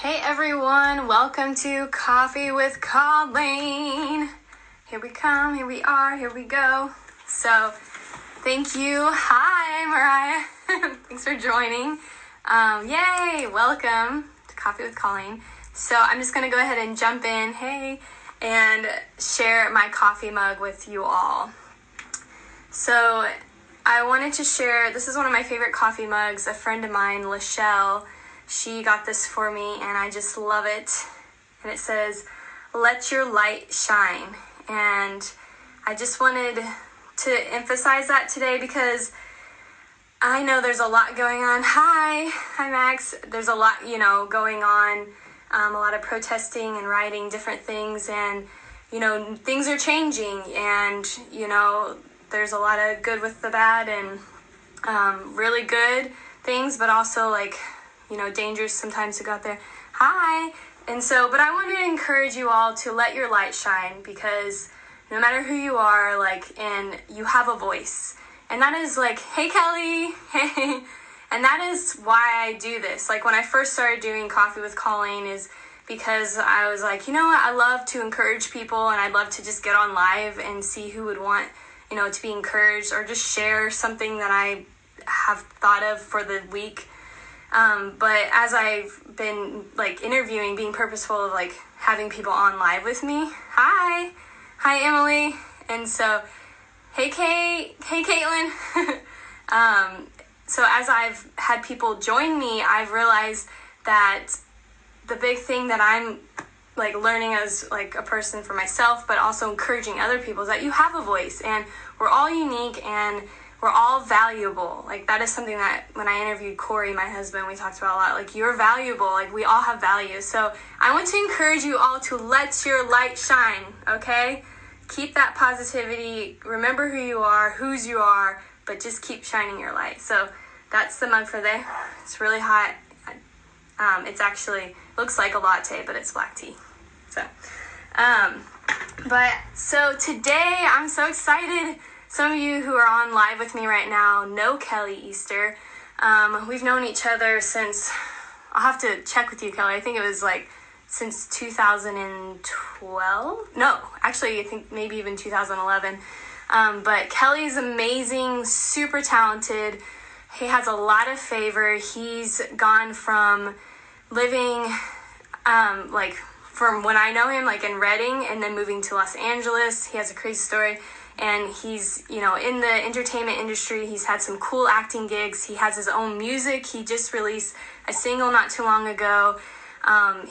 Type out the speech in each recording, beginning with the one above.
Hey everyone, welcome to Coffee with Colleen. Here we come, here we are, here we go. So, thank you. Hi, Mariah. Thanks for joining. Yay, welcome to Coffee with Colleen. So, I'm just going to go ahead and jump in, and share my coffee mug with you all. So, I wanted to share, this is one of my favorite coffee mugs. A friend of mine, Lachelle, she got this for me and I just love it. And it says, "Let your light shine." And I just wanted to emphasize that today because I know there's a lot going on. Hi Max. There's a lot, going on. A lot of protesting and writing different things, and, things are changing, and, there's a lot of good with the bad, and really good things, but also dangerous sometimes to go out there. Hi. And so, but I wanted to encourage you all to let your light shine, because no matter who you are, and you have a voice. And that is hey Kelly, hey. And that is why I do this. When I first started doing Coffee with Colleen is because I was what, I love to encourage people, and I'd love to just get on live and see who would want, to be encouraged, or just share something that I have thought of for the week. But as I've been interviewing, being purposeful of having people on live with me. Hi Emily. And so, hey Kate, hey Caitlin. So as I've had people join me, I've realized that the big thing that I'm learning as a person for myself, but also encouraging other people, is that you have a voice, and we're all unique, and we're all valuable. That is something that when I interviewed Corey, my husband, we talked about a lot. You're valuable. We all have value. So I want to encourage you all to let your light shine, okay? Keep that positivity. Remember who you are, whose you are, but just keep shining your light. So that's the mug for there. It's really hot. It's actually, looks like a latte, but it's black tea. So today I'm so excited. Some of you who are on live with me right now know Kelly Easter. We've known each other since, I'll have to check with you, Kelly. I think it was since 2012. No, actually, I think maybe even 2011. But Kelly's amazing, super talented. He has a lot of favor. He's gone from living, from when I know him, in Redding, and then moving to Los Angeles. He has a crazy story. And he's, in the entertainment industry. He's had some cool acting gigs. He has his own music. He just released a single not too long ago.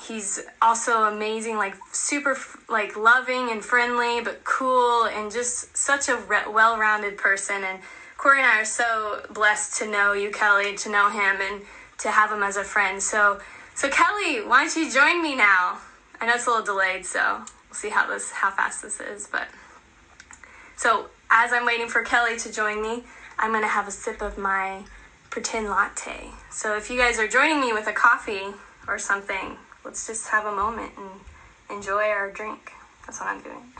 He's also amazing, super, loving and friendly, but cool, and just such a well-rounded person. And Corey and I are so blessed to know you, Kelly, to know him, and to have him as a friend. So Kelly, why don't you join me now? I know it's a little delayed, so we'll see how fast this is, but... So, as I'm waiting for Kelly to join me, I'm going to have a sip of my pretend latte. So if you guys are joining me with a coffee or something, let's just have a moment and enjoy our drink. That's what I'm doing.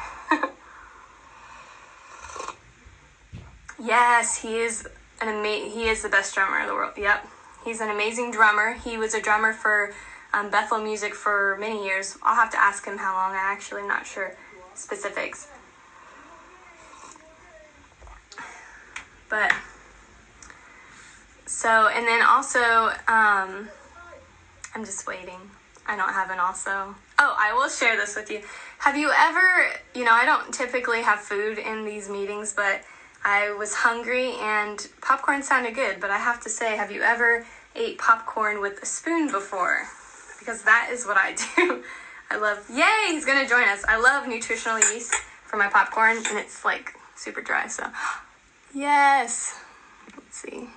Yes, he is the best drummer in the world. Yep. He's an amazing drummer. He was a drummer for Bethel Music for many years. I'll have to ask him how long. I'm actually not sure specifics. But, so, and then also, I'm just waiting. I don't have an also. Oh, I will share this with you. Have you ever, I don't typically have food in these meetings, but I was hungry and popcorn sounded good. But I have to say, have you ever ate popcorn with a spoon before? Because that is what I do. I love, yay, he's going to join us. I love nutritional yeast for my popcorn, and it's super dry, so... Yes. Let's see.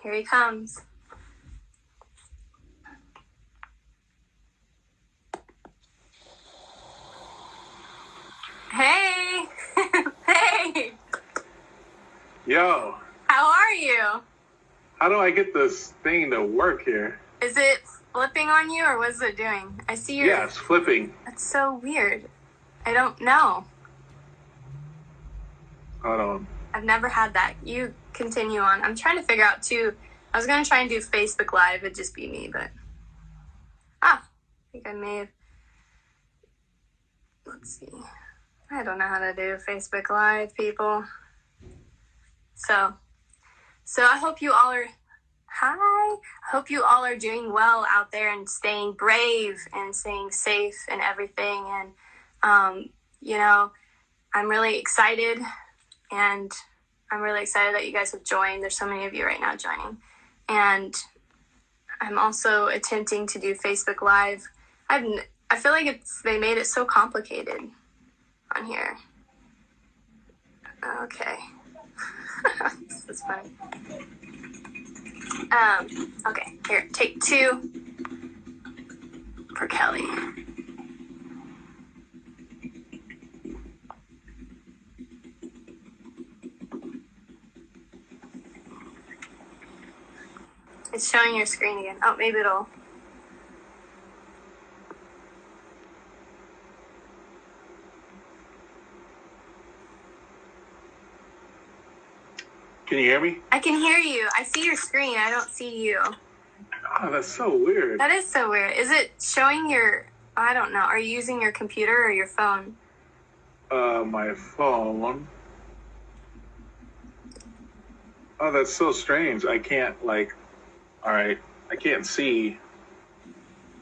Here he comes. Hey. Hey. Yo. How are you? How do I get this thing to work here? Is it flipping on you, or what is it doing? I see your... Yeah, it's flipping. That's so weird. I don't know. Hold on. I've never had that. You continue on. I'm trying to figure out, too, I was going to try and do Facebook Live. It'd just be me, but... I think I may have... Let's see. I don't know how to do Facebook Live, people. So I hope you all are... Hi! I hope you all are doing well out there and staying brave and staying safe and everything. And, I'm really excited. And I'm really excited that you guys have joined. There's so many of you right now joining. And I'm also attempting to do Facebook Live. I feel like they made it so complicated on here. Okay. This is funny. Okay, here, take 2 for Kelly. It's showing your screen again. Oh, maybe it'll... Can you hear me? I can hear you. I see your screen. I don't see you. Oh, that's so weird. That is so weird. Is it showing your... I don't know. Are you using your computer or your phone? My phone. Oh, that's so strange. I can't, all right, I can't see.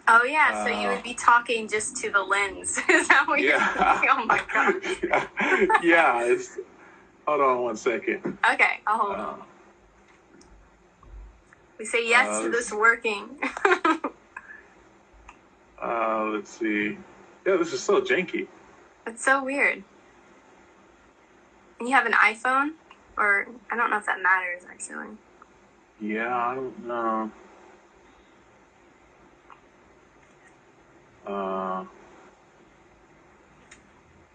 Oh, yeah, so you would be talking just to the lens. Is that what you're saying? Oh, my God. Yeah, hold on one second. Okay, I'll hold on. We say yes to this working. Let's see. Yeah, this is so janky. It's so weird. And you have an iPhone? Or, I don't know if that matters, actually. Yeah, I don't know.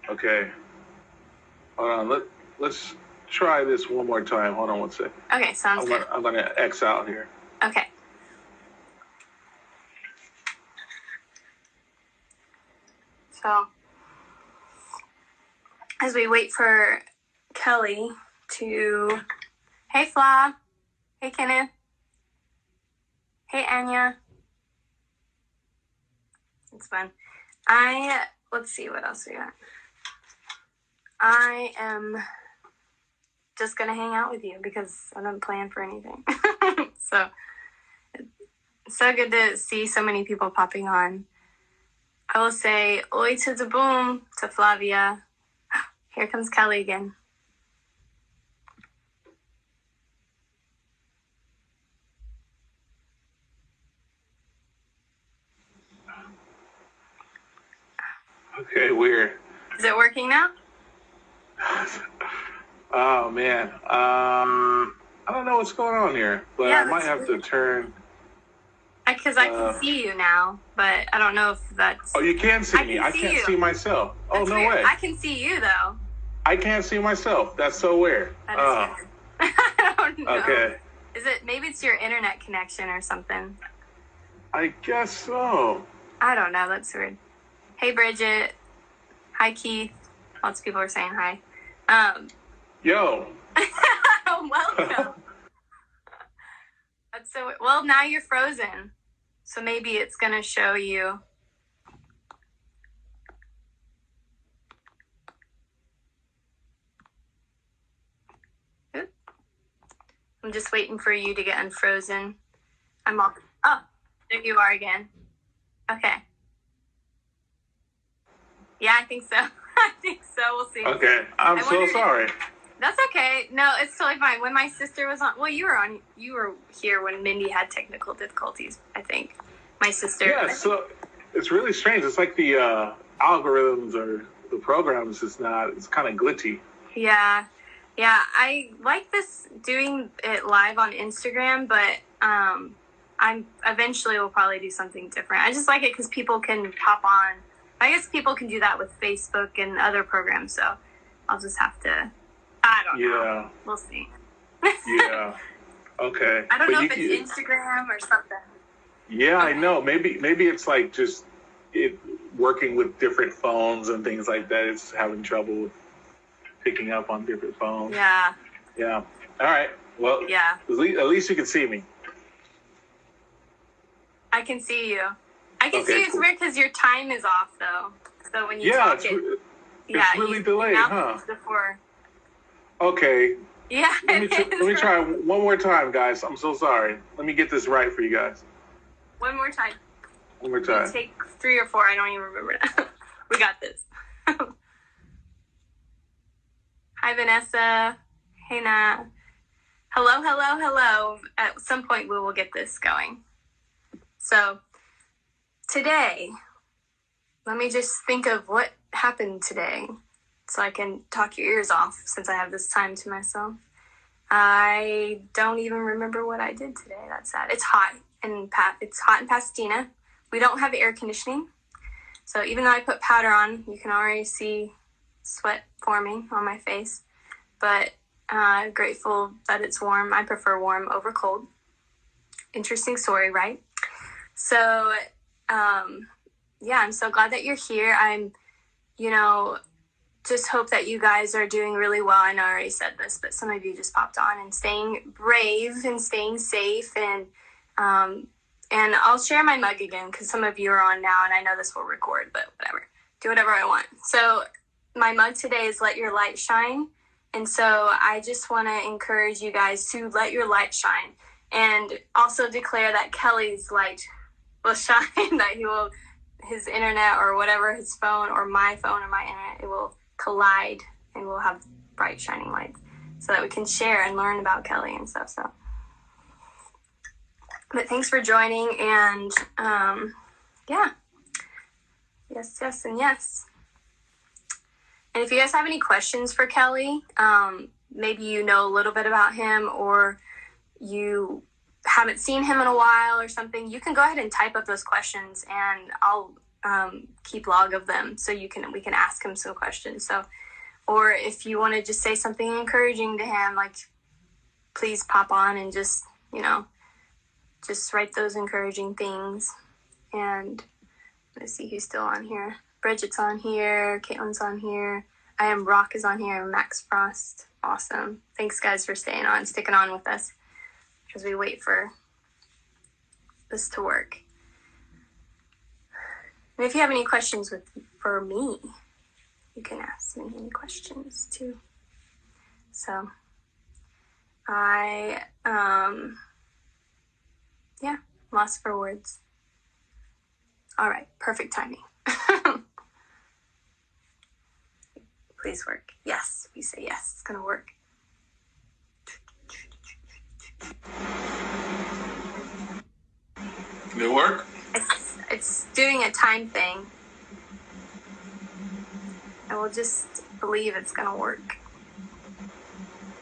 Okay. Hold on. Let's try this one more time. Hold on one second. Okay, sounds good. I'm gonna X out here. Okay. So, as we wait for Kelly to... Hey, Fla. Hey, Kenneth. Hey, Anya. It's fun. Let's see what else we got. I am just going to hang out with you because I don't plan for anything. So, it's so good to see so many people popping on. I will say oi to the boom to Flavia. Here comes Kelly again. Okay, weird. Is it working now? Oh, man. I don't know what's going on here, but Yeah, I might have to turn... Because I can see you now, but I don't know if that's... Oh, you can see me. I can't see myself. Oh, That's no weird. way. I can see you, though. I can't see myself. That's so weird. That is weird. I don't know. Okay. Maybe it's your internet connection or something. I guess so. I don't know. That's weird. Hey, Bridget. Hi, Keith. Lots of people are saying hi. Yo. Welcome. That's so... Well, now you're frozen. So maybe it's going to show you... Oop. I'm just waiting for you to get unfrozen. I'm all... Oh, there you are again. Okay. Yeah, I think so. I think so. We'll see. Okay. I'm so sorry. That's okay. No, it's totally fine. When my sister was on... Well, you were here when Mindy had technical difficulties, I think. My sister... Yeah, so it's really strange. It's like the algorithms or the programs it's kind of glitchy. Yeah. Yeah, I like this doing it live on Instagram, but I'm eventually will probably do something different. I just like it because people can pop on. I guess people can do that with Facebook and other programs, so I'll just have to... I don't know. We'll see. Yeah. Okay. I don't know if it's Instagram or something. Yeah, okay. I know. Maybe it's like just it working with different phones and things like that. It's having trouble with picking up on different phones. Yeah. Yeah. All right. Well, yeah. At least you can see me. I can see you. I can Okay, see you. It's cool. weird because your time is off, though. So when you talk, it's yeah, really delayed, huh? Before. Okay. Yeah, Let me try one more time, guys. I'm so sorry. Let me get this right for you guys. One more time. One more time. Take 3 or 4. I don't even remember now. We got this. Hi, Vanessa. Hey, Nat. Hello, hello, hello. At some point, we will get this going. So, today, let me just think of what happened today so I can talk your ears off since I have this time to myself. I don't even remember what I did today. That's sad. It's hot in Pasadena. We don't have air conditioning. So even though I put powder on, you can already see sweat forming on my face. But grateful that it's warm. I prefer warm over cold. Interesting story, right? So, yeah, I'm so glad that you're here. I'm, just hope that you guys are doing really well. I know I already said this, but some of you just popped on and staying brave and staying safe. And I'll share my mug again because some of you are on now, and I know this will record, but whatever. Do whatever I want. So my mug today is Let Your Light Shine. And so I just want to encourage you guys to let your light shine and also declare that Kelly's light will shine, that his internet or whatever, his phone or my internet, it will collide and we'll have bright shining lights so that we can share and learn about Kelly and stuff. So, but thanks for joining, and yeah, yes, and yes. And if you guys have any questions for Kelly, maybe you know a little bit about him or you haven't seen him in a while or something, you can go ahead and type up those questions and I'll keep log of them so we can ask him some questions. So, or if you want to just say something encouraging to him, like please pop on and just write those encouraging things. And let's see who's still on here. Bridget's on here. Caitlin's on here. I Am Rock is on here. Max Frost. Awesome. Thanks, guys, for sticking on with us as we wait for this to work. And if you have any questions for me, you can ask me any questions too. So I, lost for words. All right, perfect timing. Please work. Yes, we say yes, it's gonna work. Did it work? It's doing a time thing. And we'll just believe it's gonna work.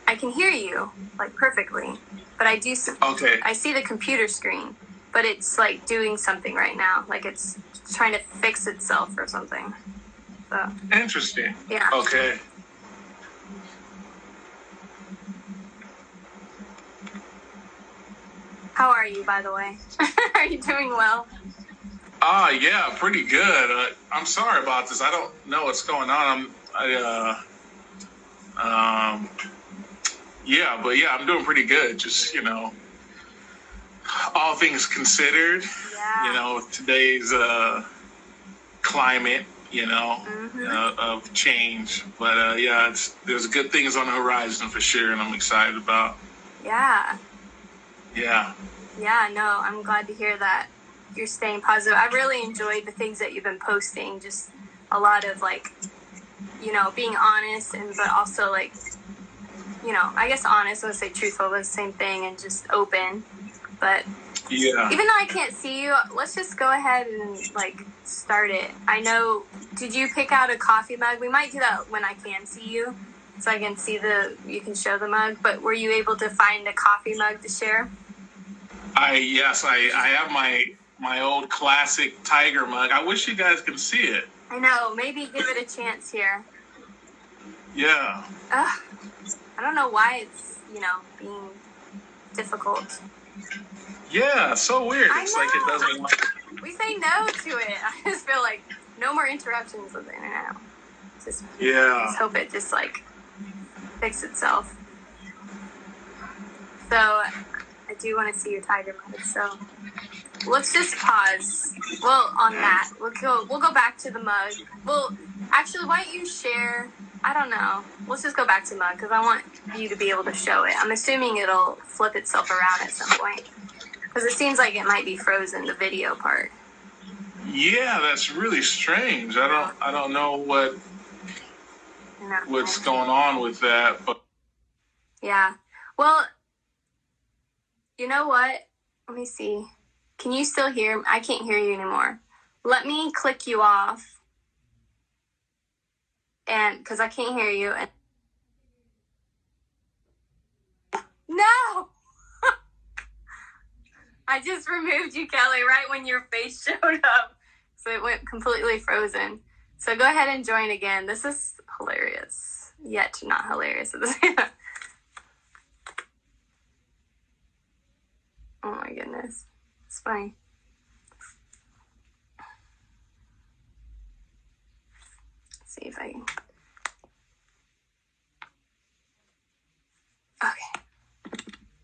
I can hear you, like, perfectly, but I do. Okay. I see the computer screen, but it's, like, doing something right now. Like, it's trying to fix itself or something. So. Interesting. Yeah. Okay. How are you, by the way? Are you doing well? Yeah, pretty good. I'm sorry about this. I don't know what's going on. I'm doing pretty good. Just, all things considered, today's climate, of change. But there's good things on the horizon for sure, and I'm excited about. Yeah. Yeah. Yeah, no, I'm glad to hear that you're staying positive. I really enjoyed the things that you've been posting. Just a lot of being honest but also I guess honest, I would say truthful, but the same thing, and just open. But yeah, even though I can't see you, let's just go ahead and start it. I know, did you pick out a coffee mug? We might do that when I can see you, so I can see you can show the mug, but were you able to find a coffee mug to share? I have my old classic tiger mug. I wish you guys could see it. I know, maybe give it a chance here. Yeah. I don't know why it's, being difficult. Yeah, so weird. It's like it doesn't. We say no to it. I just feel like no more interruptions with the internet. Just hope it just fix itself. So I I do want to see your tiger mug. So let's just pause. Well, on that, we'll go back to the mug. Well, actually, why don't you share? I don't know. Let's just go back to mug because I want you to be able to show it. I'm assuming it'll flip itself around at some point because it seems like it might be frozen, the video part. Yeah, that's really strange. I don't know what's going on with that, but yeah. Well, you know what? Let me see. Can you still hear me? I can't hear you anymore. Let me click you off. And because I can't hear you. And no! I just removed you, Kelly, right when your face showed up. So it went completely frozen. So go ahead and join again. This is hilarious. Yet not hilarious at the same time. Oh my goodness. It's funny. Let's see if I can. Okay.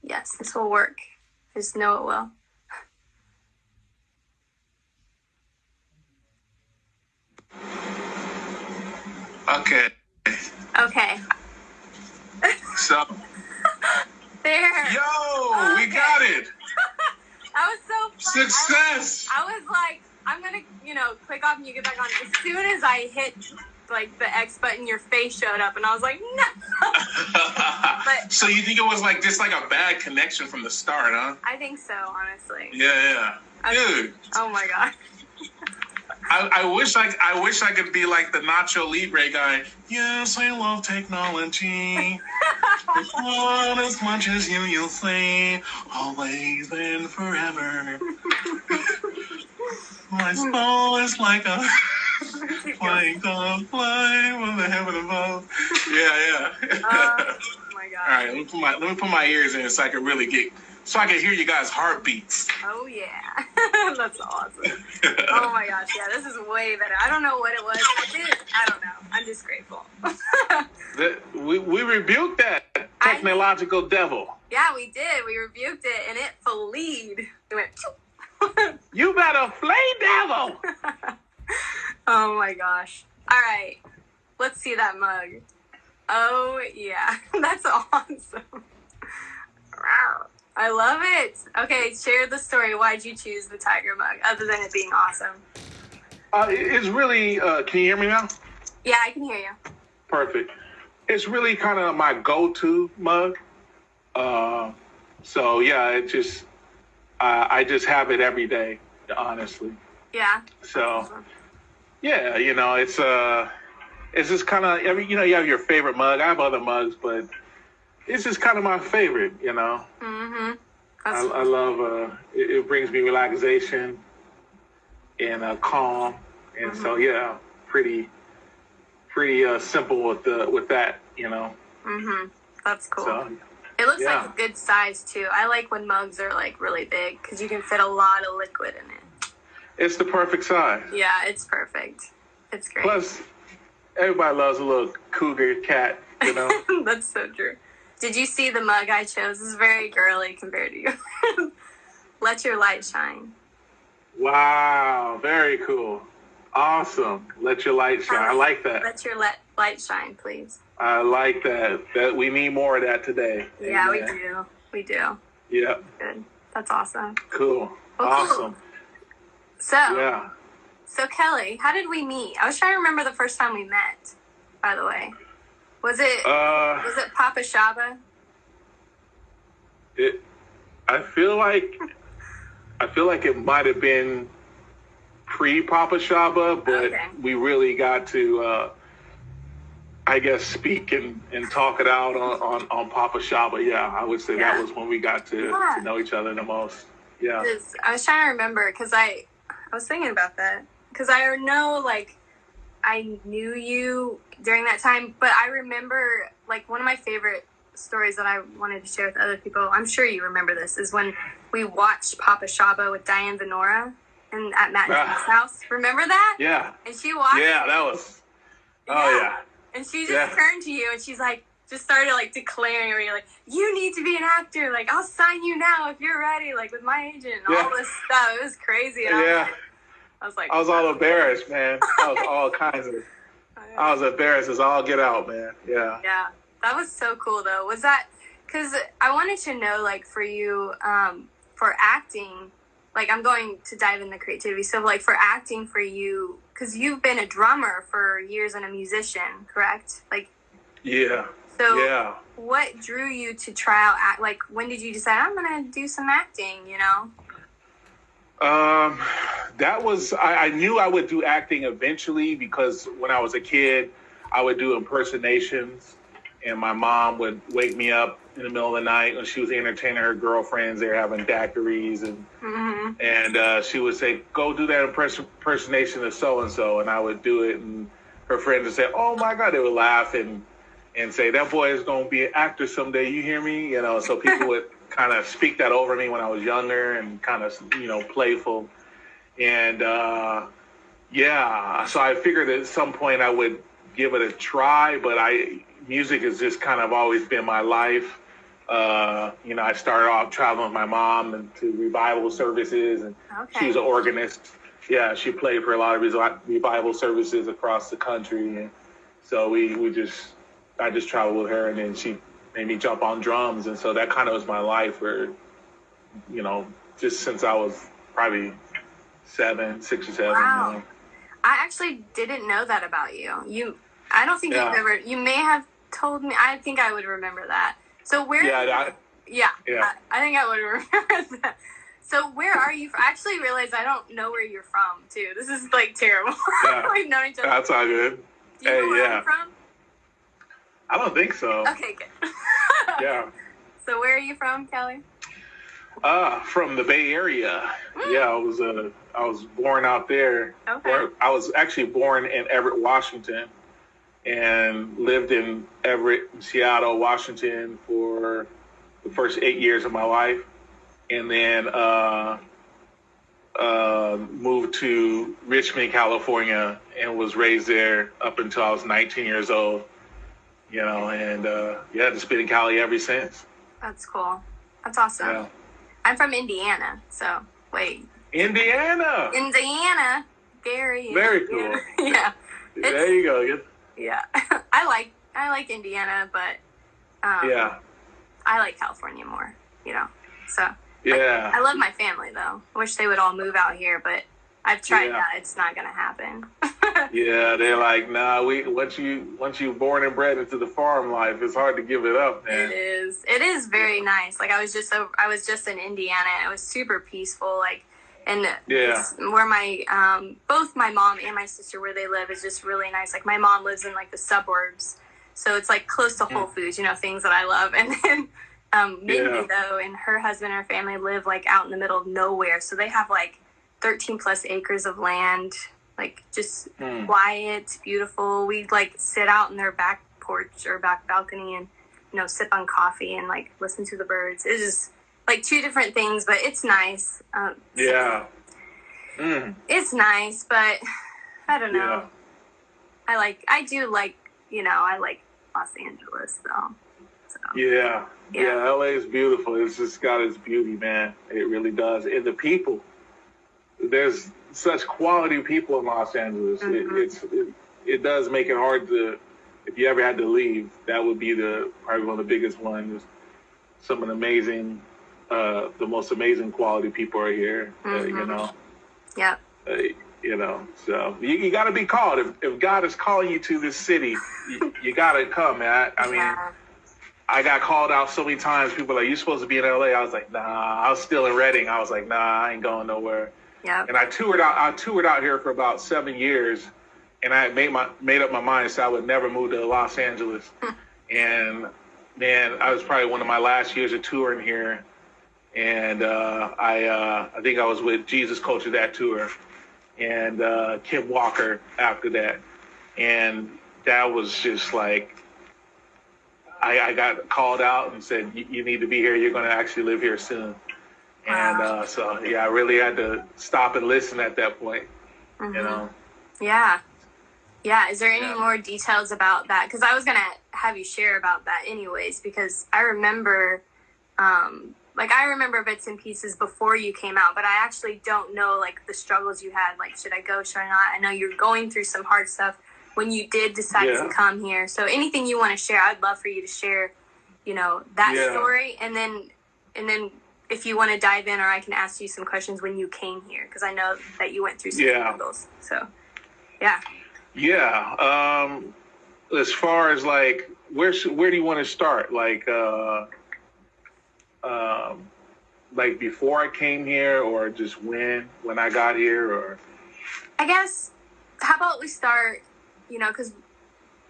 Yes, this will work. I just know it will. okay. Okay. So There. Yo, we got it. That was so fun. Success. I was like, I'm gonna, click off and you get back on. As soon as I hit like the X button, your face showed up, and I was like, no. But so you think it was like just like a bad connection from the start, huh? I think so, honestly. Yeah. Dude. Oh my god. I wish I could be like the Nacho Libre guy. Yes, I love technology. It's not as much as you'll say. Always and forever. My soul is like a flying dog flying from the heaven above. Yeah. Oh my god. All right, let me put my ears in so I can hear you guys' heartbeats. Oh yeah. That's awesome. Oh my gosh, yeah, this is way better. I don't know what it was. I don't know. I'm just grateful. We rebuked that technological devil. Yeah, we did. We rebuked it, and it fleed. It went. You better flay, devil. Oh my gosh. All right, let's see that mug. Oh yeah, that's awesome. I love it. Okay, share the story. Why'd you choose the tiger mug, other than it being awesome? It's really, can you hear me now? Yeah, I can hear you. Perfect. It's really kind of my go-to mug. So yeah, it just, I just have it every day, honestly. Yeah. So, awesome. Yeah, it's just kind of, you have your favorite mug. I have other mugs, but it's just kind of my favorite, Mm-hmm. I love, it brings me relaxation and calm. And so, yeah, pretty simple with that, Mm-hmm. That's cool. So, it looks like a good size, too. I like when mugs are, like, really big because you can fit a lot of liquid in it. It's the perfect size. Yeah, it's perfect. It's great. Plus, everybody loves a little cougar cat, That's so true. Did you see the mug I chose? It's very girly compared to you. Let your light shine. Wow, very cool. Awesome. Let your light shine. I like that. Let your light shine, please. I like that. That we need more of that today. Yeah, Amen. we do. We do. Yeah. Good. That's awesome. Cool. Well, awesome. Cool. So Kelly, how did we meet? I was trying to remember the first time we met, by the way. Was it Papa Shaba? I feel like it might have been pre-Papa Shaba, but we really got to I guess speak and talk it out on Papa Shaba. Yeah, I would say that was when we got to know each other the most. Yeah. I was trying to remember because I was thinking about that because I know I knew you during that time, but I remember one of my favorite stories that I wanted to share with other people. I'm sure you remember this is when we watched Papa Shaba with Diane Venora at Matt and Jen's house. Remember that? Yeah. And she watched. Yeah, that was. Oh yeah. And she just turned to you and she's like, just started like declaring, or you're like, you need to be an actor. Like, I'll sign you now if you're ready. Like with my agent and all this stuff. It was crazy. And I was like, I was all embarrassed, man. I was all kinds of. I was embarrassed as all get out, man. Yeah. Yeah, that was so cool though. Was that because I wanted to know, like, for you, for acting, like, I'm going to dive in the creativity. So, like, for acting for you, because you've been a drummer for years and a musician, correct? Like, yeah. So, yeah. What drew you to try out act? Like, when did you decide I'm gonna do some acting? You know. That was, I knew I would do acting eventually because when I was a kid, I would do impersonations, and my mom would wake me up in the middle of the night when she was entertaining her girlfriends. They were having daiquiris, and she would say, go do that impersonation of so-and-so, and I would do it, and her friends would say, oh my God, they would laugh and say, that boy is going to be an actor someday, you hear me? You know, so people would kind of speak that over me when I was younger and kind of, playful. And, so I figured at some point I would give it a try, but music has just kind of always been my life. I started off traveling with my mom and to revival services, and she was an organist. Yeah, she played for a lot of revival services across the country. And so I just traveled with her, and then she made me jump on drums. And so that kind of was my life for, just since I was probably 6 or 7. Wow. I actually didn't know that about you. I don't think you may have told me. I think I would remember that. So where? I think I would remember that. So where are you from? I actually realized I don't know where you're from, too. This is, like, terrible. Yeah. We've known each other. That's all good. Do you know where I'm from? I don't think so. Okay, good. Yeah. So where are you from, Kelly? From the Bay Area. Yeah, I was born out there. Okay. I was actually born in Everett, Washington, and lived in Everett, Seattle, Washington for the first 8 years of my life, and then moved to Richmond, California, and was raised there up until I was 19 years old. And just been in Cali ever since. That's cool. That's awesome. Yeah. I'm from Indiana, so wait. Indiana. Very cool. Yeah. There you go. Yeah. I like Indiana, but I like California more, So yeah. I love my family though. I wish they would all move out here, but I've tried that. It's not gonna happen. Yeah, they're like, nah. Once you born and bred into the farm life, it's hard to give it up, man. It is very nice. Like I was just in Indiana. And it was super peaceful. Like, and where my both my mom and my sister, where they live, is just really nice. Like my mom lives in like the suburbs, so it's like close to Whole Foods. Things that I love. And then Mindy though, and her husband and her family live like out in the middle of nowhere. So they have like 13 plus acres of land, like just quiet, beautiful. We like sit out in their back porch or back balcony and, sip on coffee and like listen to the birds. It's just like two different things, but it's nice. It's nice, but I don't know. Yeah. I like Los Angeles though. So. Yeah, LA is beautiful. It's just got its beauty, man. It really does. And the people. There's such quality people in Los Angeles. It does make it hard to, if you ever had to leave, that would be probably one of the biggest ones. Some of the most amazing quality people are here. Yeah. So you got to be called. If God is calling you to this city, you got to come, man. I mean, I got called out so many times. People are like, you're supposed to be in LA. I was like, nah. I was still in Redding. I was like, nah, I ain't going nowhere. Yeah. And I toured out here for about 7 years, and I made up my mind so I would never move to Los Angeles. And man, I was probably one of my last years of touring here, and I think I was with Jesus Culture that tour, and Kim Walker after that, and that was just like I got called out and said you need to be here. You're going to actually live here soon. And I really had to stop and listen at that point, Yeah. Yeah, is there any more details about that? Because I was going to have you share about that anyways, because I remember, I remember bits and pieces before you came out, but I actually don't know, like, the struggles you had. Like, should I go, should I not? I know you're going through some hard stuff when you did decide to come here. So anything you want to share, I'd love for you to share, that story. And then if you want to dive in, or I can ask you some questions when you came here, because I know that you went through some struggles. So, yeah. Yeah. As far as like, where do you want to start? Like before I came here, or just when I got here, or? I guess, how about we start, because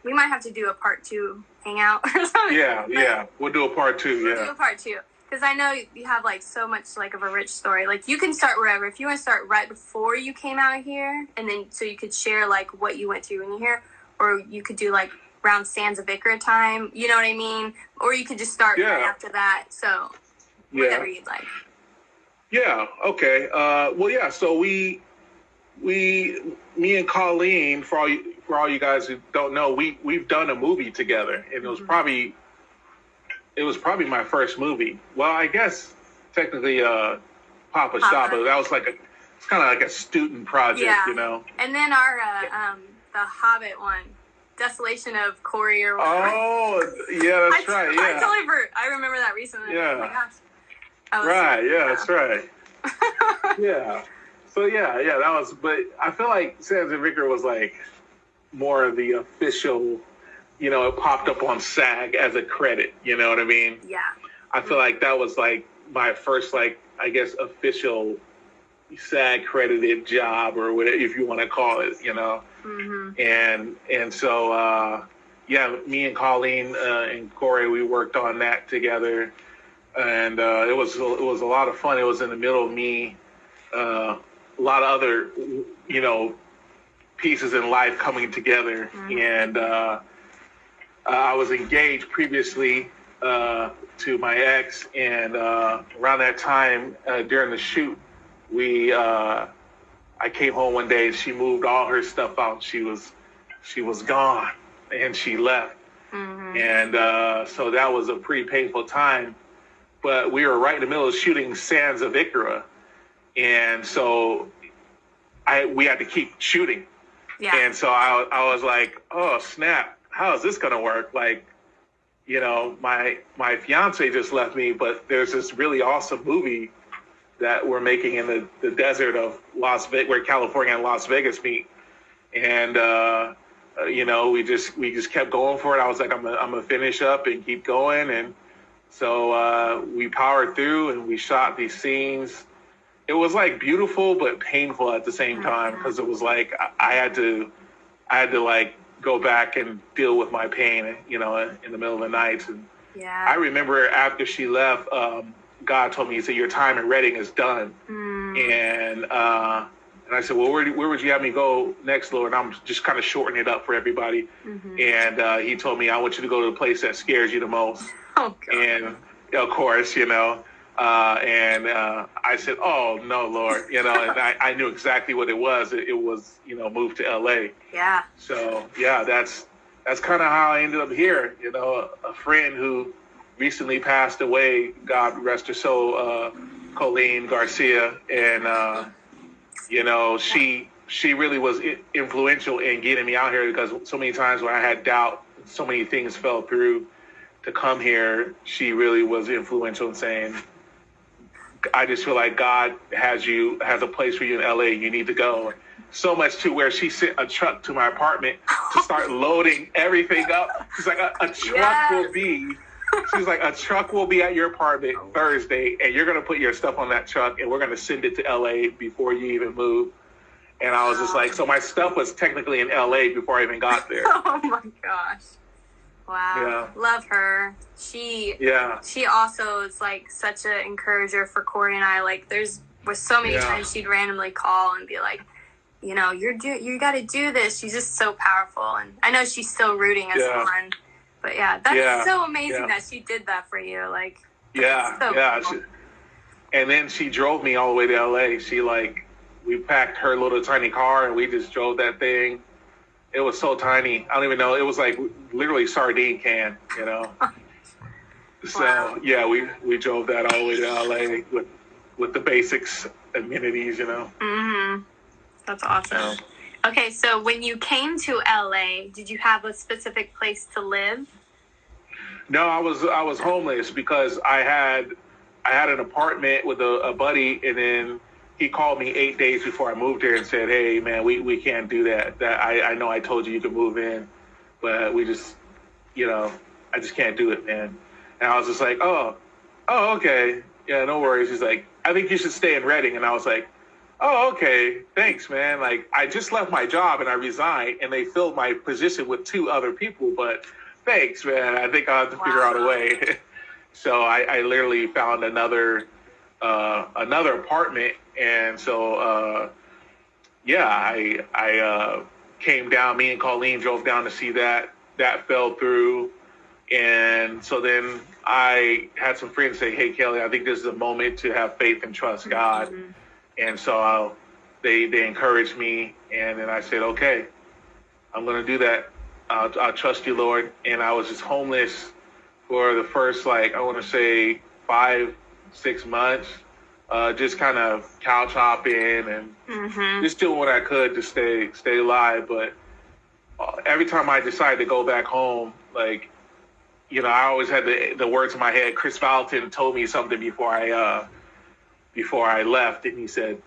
we might have to do a part 2 hangout or something. Yeah. We'll do a part 2. We'll do a part 2. Because I know you have, like, so much, like, of a rich story. Like, you can start wherever. If you want to start right before you came out here, and then so you could share, like, what you went through when you're here, or you could do, like, around Sands of Ikra time, you know what I mean? Or you could just start right after that. So, whatever you'd like. Yeah, okay. So me and Colleen, for all you guys who don't know, we've done a movie together, and it was probably my first movie. Well, I guess technically Papa Shaba. That was it's kind of like a student project, And then our the Hobbit one, Desolation of Corey or whatever. Oh, yeah, that's right. Yeah, I remember that recently. Yeah. Oh my gosh. That's right. Yeah. So that was. But I feel like Sands of Ikra was like more of the official. It popped up on SAG as a credit. You know what I mean? Yeah. I feel like that was like my first, like, I guess, official SAG credited job, or whatever, if you want to call it. And so me and Colleen and Corey, we worked on that together, and it was a lot of fun. It was in the middle of me, a lot of other pieces in life coming together, and I was engaged previously to my ex, and around that time during the shoot, I came home one day and she moved all her stuff out. She was gone, and she left, and so that was a pretty painful time. But we were right in the middle of shooting Sands of Ikra, and so we had to keep shooting. Yeah. And so I was like, oh snap, how is this gonna work? Like, my fiance just left me, but there's this really awesome movie that we're making in the desert of Las Vegas, where California and Las Vegas meet. And we just kept going for it. I was like, I'm gonna finish up and keep going. And so we powered through, and we shot these scenes. It was like beautiful but painful at the same time, because it was like I had to like go back and deal with my pain, in the middle of the night. And I remember after she left, God told me, He said, your time in Reading is done. And I said, well, where would you have me go next, Lord? And I'm just kind of shortening it up for everybody. And He told me, I want you to go to the place that scares you the most. Oh, God. And of course, I said, oh, no, Lord, and I knew exactly what it was. It was, moved to L.A. Yeah. So, that's kind of how I ended up here. A friend who recently passed away, God rest her soul, Colleen Garcia, and, she really was influential in getting me out here, because so many times when I had doubt, so many things fell through to come here, she really was influential in saying, I just feel like God has a place for you in LA. You need to go. So much to where she sent a truck to my apartment to start loading everything up. She's like, a truck will be. She's like, a truck will be at your apartment Thursday, and you're gonna put your stuff on that truck, and we're gonna send it to LA before you even move. And I was just like, so my stuff was technically in LA before I even got there. Oh my gosh. Wow. Yeah. Love her. She also is like such an encourager for Corey and I. Like there's so many times she'd randomly call and be like, you got to do this. She's just so powerful. And I know she's still rooting us on. But that's so amazing that she did that for you. Like, cool. And then she drove me all the way to LA. We packed her little tiny car and we just drove that thing It was so tiny. I don't even know. It was like literally sardine can, you know. So Wow. yeah, we drove that all the way to LA with the basics amenities, you know. Mm-hmm. That's awesome. Yeah. Okay, so when you came to LA, did you have a specific place to live? No, I was homeless because I had an apartment with a buddy, and then he called me 8 days before I moved here and said, "Hey, man, we can't do that. That I know I told you could move in, but we just, you know, I just can't do it, man." And I was just like, "Oh, okay, yeah, no worries." He's like, "I think you should stay in Reading," and I was like, "Oh, okay, thanks, man. Like, I just left my job and I resigned, and they filled my position with 2 other people, but thanks, man. I think I'll have to figure out a way." So I literally found another apartment, and so yeah, I came down. Me and Colleen drove down to see that. That fell through, and so then I had some friends say, "Hey, Kelly, I think this is a moment to have faith and trust God." Mm-hmm. And so they encouraged me, and then I said, "Okay, I'm going to do that. I'll trust you, Lord." And I was just homeless for the first, like, I want to say 5-6 months, just kind of couch hopping and Mm-hmm. just doing what I could to stay alive. But every time I decided to go back home, like, you know, I always had the words in my head. Chris Valentin told me something before I left, and he said,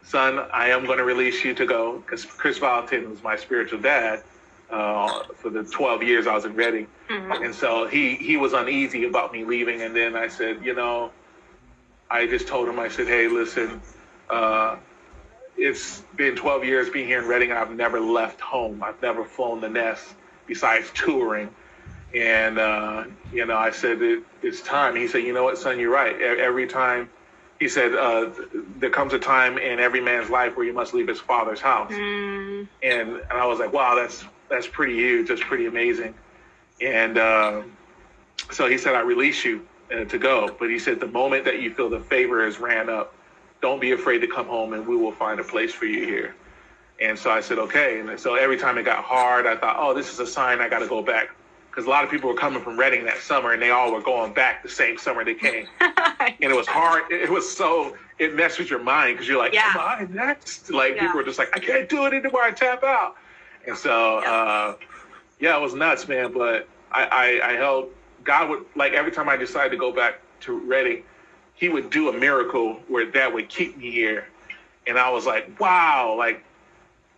"Son, I am going to release you to go," because Chris Valentin was my spiritual dad for the 12 years I was in Reading. Mm-hmm. And so he was uneasy about me leaving. And then I said, you know, I just told him, I said, "Hey, listen, it's been 12 years being here in Reading, and I've never left home. I've never flown the nest besides touring. And, you know, I said, it's time." He said, "You know what, son, you're right. Every time," he said, "there comes a time in every man's life where you must leave his father's house." Mm. And I was like, wow, that's pretty huge. That's pretty amazing. And so he said, "I release you to go." But he said, "The moment that you feel the favor has ran up, don't be afraid to come home, and we will find a place for you here." And so I said, okay. And so every time it got hard, I thought, oh, this is a sign I got to go back. Because a lot of people were coming from Reading that summer, and they all were going back the same summer they came. And it was hard. It messed with your mind, because you're like, Yeah. am I next? Like, Yeah. people were just like, I can't do it anymore. I tap out. And so, yeah, it was nuts, man. But I held, God would, like, every time I decided to go back to Reading, he would do a miracle where that would keep me here. And I was like, wow. Like,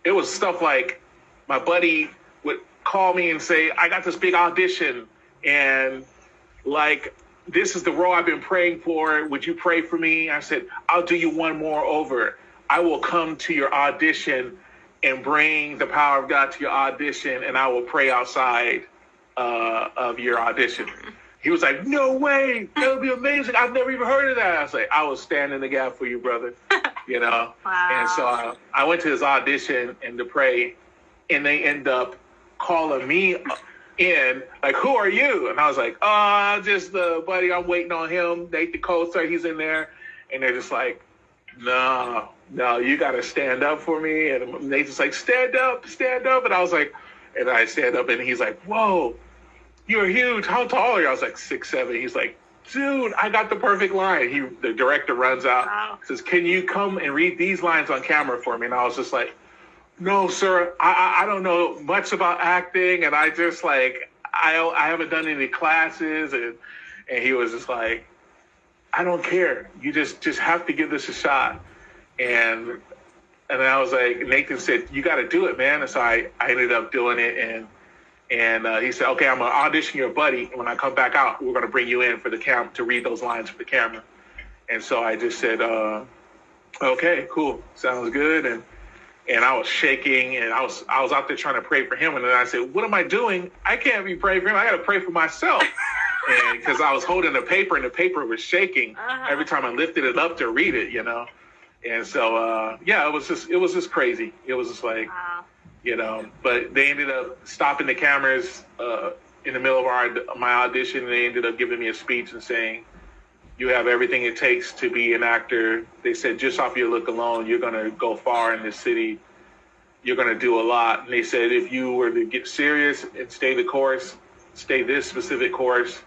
it was stuff like my buddy would call me and say, "I got this big audition, and like, this is the role I've been praying for. Would you pray for me?" I said, "I'll do you one more over. I will come to your audition and bring the power of God to your audition, and I will pray outside of your audition." He was like, "No way. That would be amazing. I've never even heard of that." I was like, "I will stand in the gap for you, brother." You know? Wow. And so I went to his audition and to pray, and they end up calling me in, like, "Who are you?" And I was like, "Just the buddy. I'm waiting on him. Nate the co-star, he's in there." And they're just like, no, you got to stand up for me. And Nate's just like, stand up. And I was like, and I stand up, and he's like, "Whoa, you're huge. How tall are you?" I was like 6'7". He's like, "Dude, I got the perfect line." The director runs out, Wow. says, "Can you come and read these lines on camera for me?" And I was just like, "No, sir, I don't know much about acting, and I just, like, I haven't done any classes." And he was just like, "I don't care. You just have to give this a shot." And I was like, Nathan said, "You got to do it, man." And so I ended up doing it, and he said, "Okay, I'm going to audition your buddy. And when I come back out, we're going to bring you in for the camera to read those lines for the camera." And so I just said, okay, cool. Sounds good. And I was shaking, and I was out there trying to pray for him. And then I said, "What am I doing? I can't be praying for him. I got to pray for myself." And because I was holding the paper, and the paper was shaking every time I lifted it up to read it, you know? And so, yeah, it was just crazy. It was just like, Wow. you know, but they ended up stopping the cameras in the middle of my audition, and they ended up giving me a speech and saying, "You have everything it takes to be an actor." They said, "Just off your look alone, you're going to go far in this city." you're going to do a lot. And they said if you were to get serious and stay the course, stay this specific course,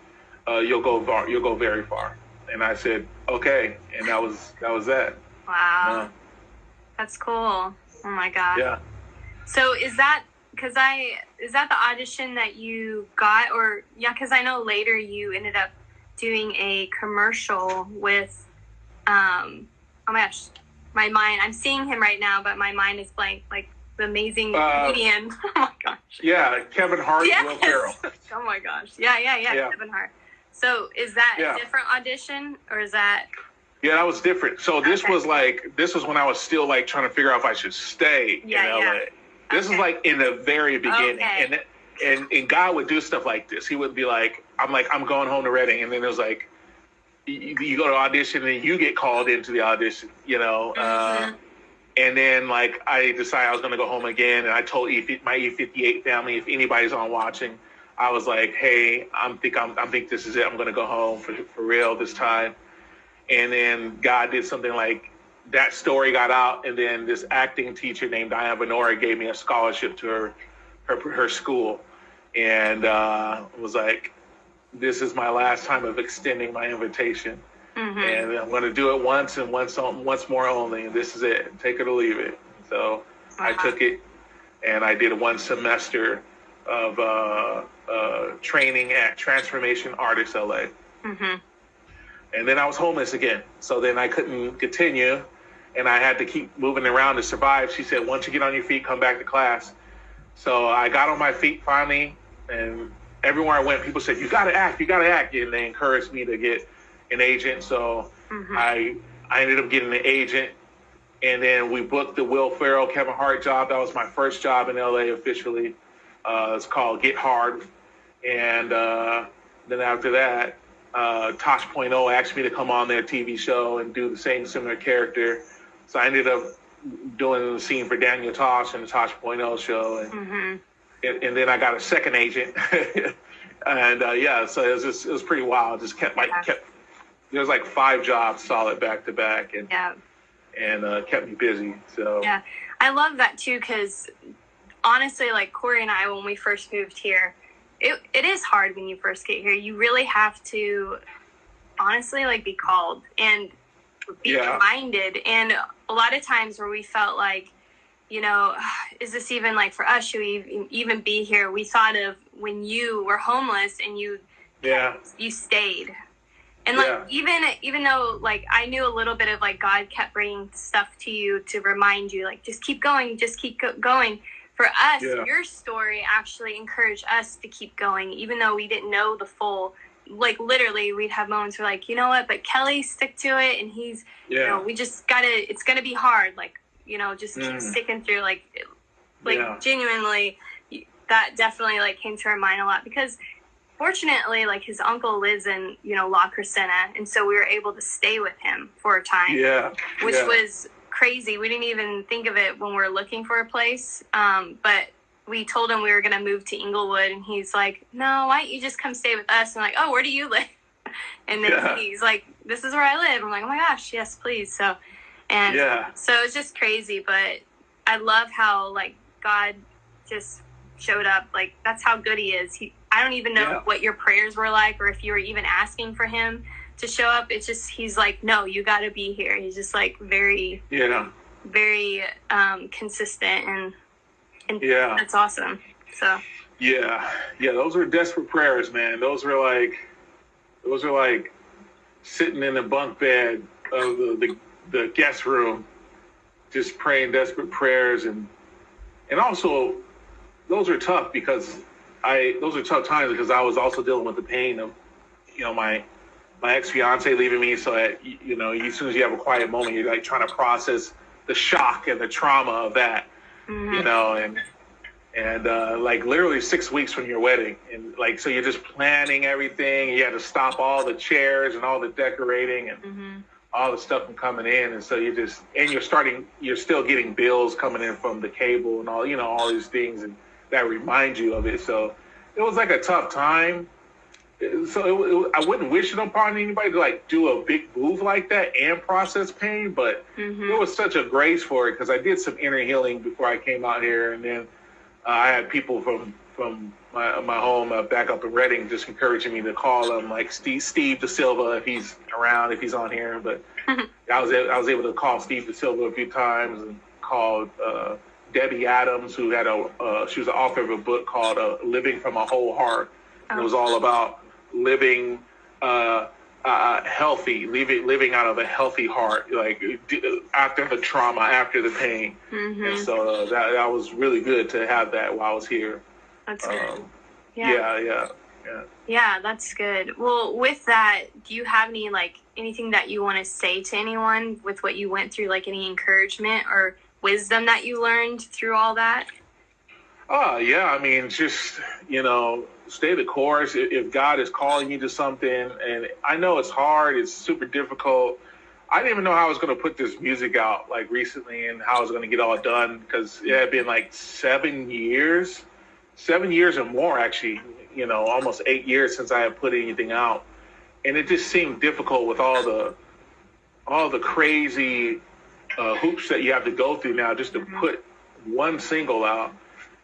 you'll go far. You'll go very far. And I said, okay. And that was that. Wow. That's cool. Oh my God. Yeah. So is that the audition that you got, or yeah? Because I know later you ended up doing a commercial with, oh my gosh, my mind. I'm seeing him right now, but my mind is blank. Like the amazing comedian. Oh my gosh. Yeah, Kevin Hart, Yes. Will Ferrell. Oh my gosh. Yeah. Kevin Hart. So is that a different audition, or is that? Yeah, that was different. So this was when I was still like trying to figure out if I should stay in LA. This is like in the very beginning. Okay. And God would do stuff like this. He would be like, I'm going home to Reading. And then it was like, you go to audition and you get called into the audition, you know. And then like I decided I was going to go home again. And I told my E58 family, if anybody's on watching, I was like, hey, I think this is it. I'm going to go home for real this time. And then God did something like that story got out. And then this acting teacher named Diana Benora gave me a scholarship to her school. And was like, this is my last time of extending my invitation. And I'm going to do it once and once more only. And this is it. Take it or leave it. So I took it, and I did 1 semester of training at Transformation Artists LA. And then I was homeless again. So then I couldn't continue, and I had to keep moving around to survive. She said, once you get on your feet, come back to class. So I got on my feet finally, and everywhere I went, people said, you got to act. And they encouraged me to get an agent. So I ended up getting an agent, and then we booked the Will Ferrell, Kevin Hart job. That was my first job in LA officially. It's called Get Hard. And then after that, Tosh Point Oh asked me to come on their TV show and do the same similar character. So I ended up doing the scene for Daniel Tosh in the Tosh Point Oh show. And then I got a second agent. And so it was pretty wild. Just kept there was like 5 jobs solid back to back, and kept me busy. So yeah, I love that too, because honestly, like Corey and I, when we first moved here, it is hard when you first get here. You really have to honestly like be called and be reminded. And a lot of times where we felt like, you know, is this even like for us? Should we even be here? We thought of when you were homeless and you stayed. And like, even though like I knew a little bit of like God kept bringing stuff to you to remind you, like, just keep going, going. For us, your story actually encouraged us to keep going, even though we didn't know the full, like literally we'd have moments where like, you know what, but Kelly stick to it. And he's, you know, we just it's going to be hard. Like, you know, just keep sticking through, like genuinely, that definitely like came to our mind a lot, because fortunately, like his uncle lives in, you know, La Crescenta. And so we were able to stay with him for a time, which was crazy. We didn't even think of it when we were looking for a place. But we told him we were going to move to Inglewood, and he's like, no, why don't you just come stay with us? And I'm like, oh, where do you live? And then he's like, this is where I live. I'm like, oh my gosh, yes, please. So it's just crazy. But I love how like God just showed up. Like, that's how good he is. I don't even know what your prayers were like, or if you were even asking for him to show up. It's just, he's like, no, you got to be here. He's just like very, very consistent, and that's awesome. So those were desperate prayers, man. Those were like sitting in the bunk bed of the guest room, just praying desperate prayers, and also those are tough because those are tough times because I was also dealing with the pain of, you know, my ex-fiance leaving me. So that, you know, as soon as you have a quiet moment, you're like trying to process the shock and the trauma of that, you know, and like literally 6 weeks from your wedding. And like, so you're just planning everything. You had to stop all the chairs and all the decorating and all the stuff from coming in. And so you're still getting bills coming in from the cable and all, you know, all these things, and that remind you of it. So it was like a tough time. I wouldn't wish it upon anybody to like do a big move like that and process pain, but there was such a grace for it because I did some inner healing before I came out here, and then I had people from my home back up in Reading just encouraging me to call him, like Steve De Silva if he's around, if he's on here. But I was able to call Steve De Silva a few times and called Debbie Adams, who had she was the author of a book called "Living from a Whole Heart." And it was all about living healthy, living out of a healthy heart, like after the trauma, after the pain. And so that was really good to have that while I was here. That's good. Yeah, that's good. Well, with that, do you have anything that you want to say to anyone with what you went through, like any encouragement or wisdom that you learned through all that? Oh, yeah. I mean, just, stay the course. If God is calling you to something, and I know it's hard, it's super difficult. I didn't even know how I was going to put this music out like recently and how I was going to get all done because it had been like 7 years or more, actually, almost 8 years since I had put anything out. And it just seemed difficult with all the crazy hoops that you have to go through now just to put one single out.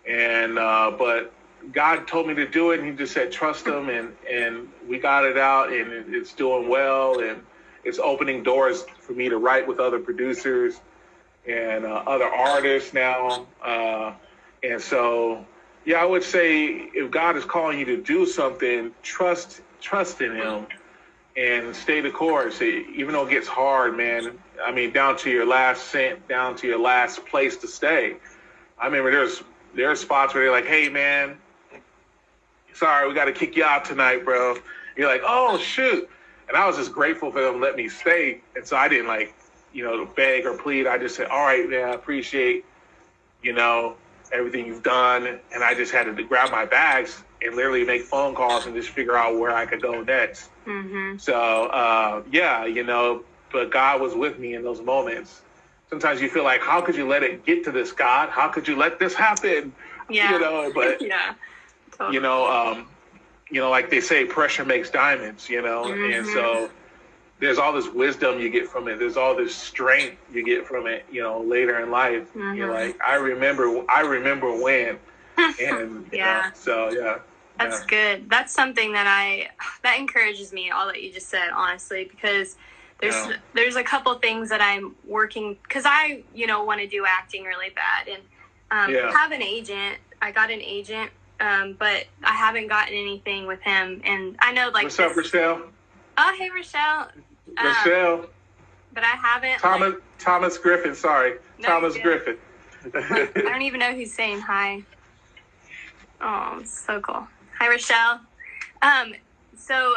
And but God told me to do it, and He just said trust Him, and we got it out, and it's doing well, and it's opening doors for me to write with other producers and other artists now. And so, yeah, I would say if God is calling you to do something, trust in Him and stay the course. Even though it gets hard, man. I mean, down to your last cent, down to your last place to stay. I remember there are spots where they're like, hey, man, sorry, we got to kick you out tonight, bro. You're like, oh, shoot. And I was just grateful for them to let me stay. And so I didn't beg or plead. I just said, all right, man, I appreciate, everything you've done. And I just had to grab my bags and literally make phone calls and just figure out where I could go next. So, but God was with me in those moments. Sometimes you feel like, how could you let it get to this, God? How could you let this happen? Yeah. But, yeah, totally. Like they say, pressure makes diamonds, and so there's all this wisdom you get from it. There's all this strength you get from it, later in life. You're like, I remember when, and so yeah. That's good. That's something that encourages me, all that you just said, honestly, because there's a couple things that I'm working, because I, want to do acting really bad, and have an agent. I got an agent, but I haven't gotten anything with him, and I know What's up, Rochelle? Oh, hey, Rochelle. Rochelle. But I haven't. Thomas Griffin. Sorry, no, Thomas Griffin. I don't even know who's saying hi. Oh, so cool. Hi, Rochelle. So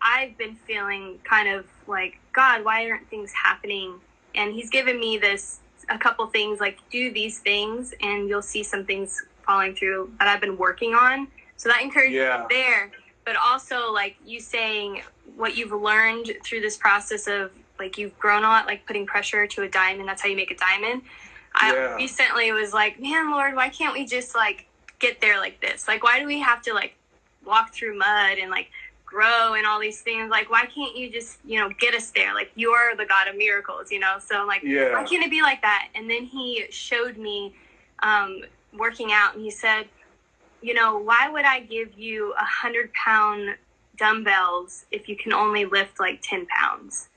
I've been feeling kind of like, God, why aren't things happening? And He's given me a couple things, like do these things and you'll see some things falling through that I've been working on. So that encourages me there. But also, like you saying what you've learned through this process of, like, you've grown a lot, like putting pressure to a diamond. That's how you make a diamond. I recently was like, man, Lord, why can't we just like get there like this? Like, why do we have to like walk through mud and like grow and all these things? Like, why can't you just, get us there? Like, you're the God of miracles, So I'm like, why can't it be like that? And then He showed me working out, and He said, why would I give you 100-pound dumbbells if you can only lift like 10 pounds?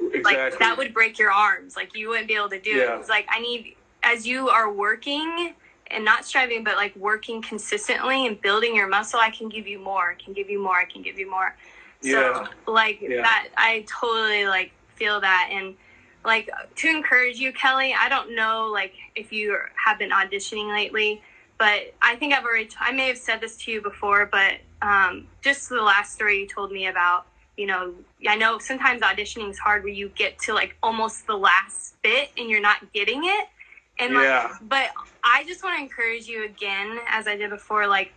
Exactly. Like, that would break your arms. Like, you wouldn't be able to do it. It's like, I need, as you are working and not striving, but like working consistently and building your muscle, I can give you more. I can give you more. I can give you more. So that, I totally like feel that. And like, to encourage you, Kelly, I don't know like if you have been auditioning lately, but I think I may have said this to you before, but just the last story you told me about, I know sometimes auditioning is hard where you get to like almost the last bit and you're not getting it. And but I just want to encourage you again, as I did before, like,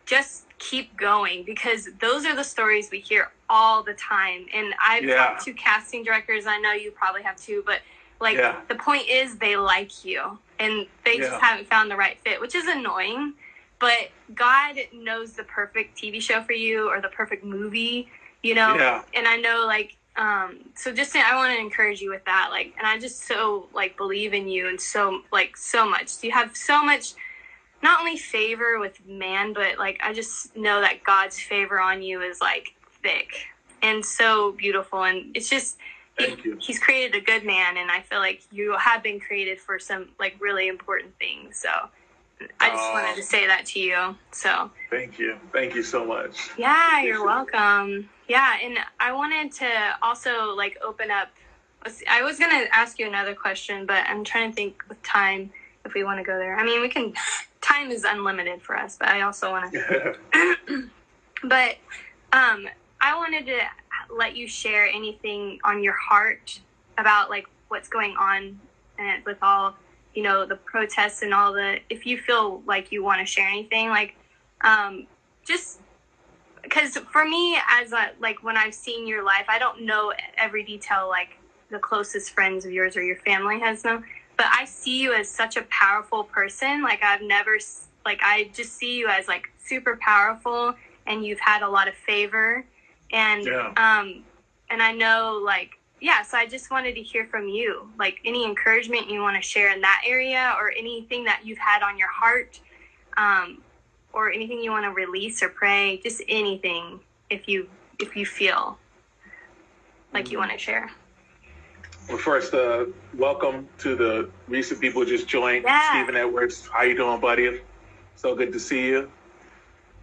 just keep going, because those are the stories we hear all the time. And I've talked to casting directors. I know you probably have too, but like the point is they like you and they just haven't found the right fit, which is annoying. but God knows the perfect TV show for you or the perfect movie, you know? Yeah. And I know, like, so just, I want to encourage you with that. Like, and I just so, like, believe in you and so, like, so much. You have so much, not only favor with man, but, like, I just know that God's favor on you is, like, thick and so beautiful. And it's just, he's created a good man. And I feel like you have been created for some, like, really important things. So I just wanted to say that to you. So thank you so much. Yeah, you're welcome. Yeah, and I wanted to also, like, open up. I was gonna ask you another question, but I'm trying to think with time if we want to go there. I mean, we can. Time is unlimited for us, but I also want to. But I wanted to let you share anything on your heart about, like, what's going on and with all, you know, the protests and all the. If you feel like you want to share anything, like, just. Because for me, as like when I've seen your life, I don't know every detail like the closest friends of yours or your family has known, but I see you as such a powerful person. Like I just see you as like super powerful, and you've had a lot of favor, and and I know like so I just wanted to hear from you, like any encouragement you want to share in that area, or anything that you've had on your heart. Or anything you want to release or pray, just anything if you feel like you want to share. Well, first, welcome to the recent people who just joined. Yeah. Stephen Edwards, how you doing, buddy? So good to see you.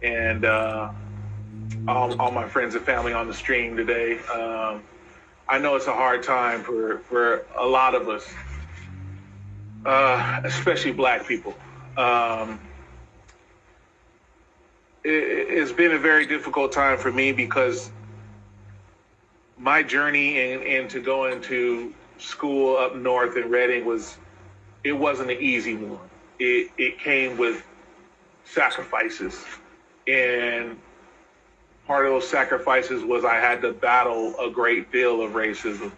And all my friends and family on the stream today. I know it's a hard time for a lot of us, especially Black people. It's been a very difficult time for me because my journey into going to school up north in Reading wasn't an easy one. It came with sacrifices, and part of those sacrifices was I had to battle a great deal of racism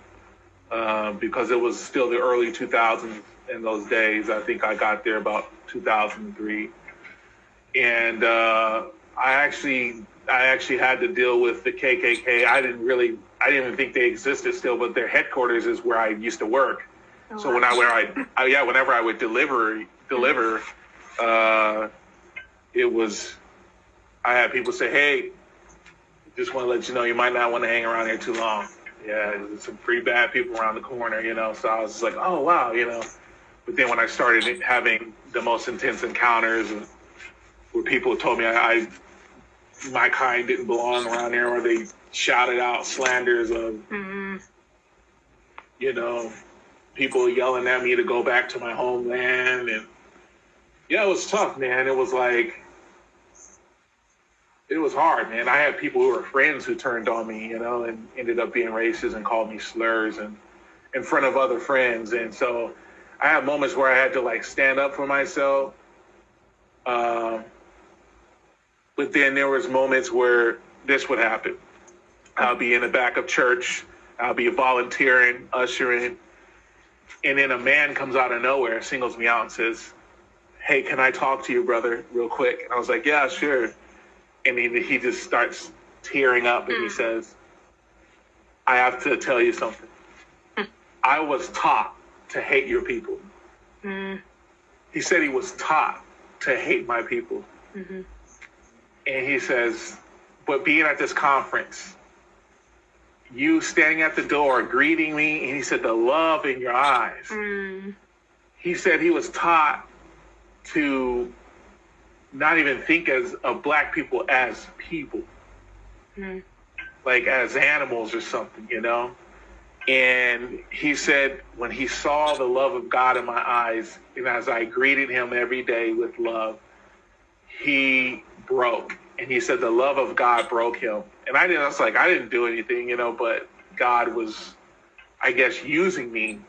because it was still the early 2000s in those days. I think I got there about 2003. And I actually had to deal with the KKK. I didn't even think they existed still, but their headquarters is where I used to work. Oh, so whenever I would deliver, it was, I had people say, "Hey, just want to let you know you might not want to hang around here too long." Yeah, there's some pretty bad people around the corner, you know. So I was just like, "Oh wow," you know. But then when I started having the most intense encounters and where people told me my kind didn't belong around there, or they shouted out slanders of, you know, people yelling at me to go back to my homeland. And yeah, it was tough, man. It was hard, man. I had people who were friends who turned on me, you know, and ended up being racist and called me slurs and in front of other friends. And so I had moments where I had to like stand up for myself. But then there was moments where this would happen. I'll be in the back of church. I'll be volunteering, ushering. And then a man comes out of nowhere, singles me out and says, "Hey, can I talk to you, brother, real quick?" And I was like, "Yeah, sure." And he just starts tearing up and he says, "I have to tell you something. I was taught to hate your people." He said he was taught to hate my people. Mm-hmm. And he says, "But being at this conference, you standing at the door, greeting me," and he said, "the love in your eyes." He said he was taught to not even think of Black people as people, like as animals or something, you know? And he said when he saw the love of God in my eyes, and as I greeted him every day with love, he broke. And he said the love of God broke him. And I was like, I didn't do anything, you know, but God was, I guess, using me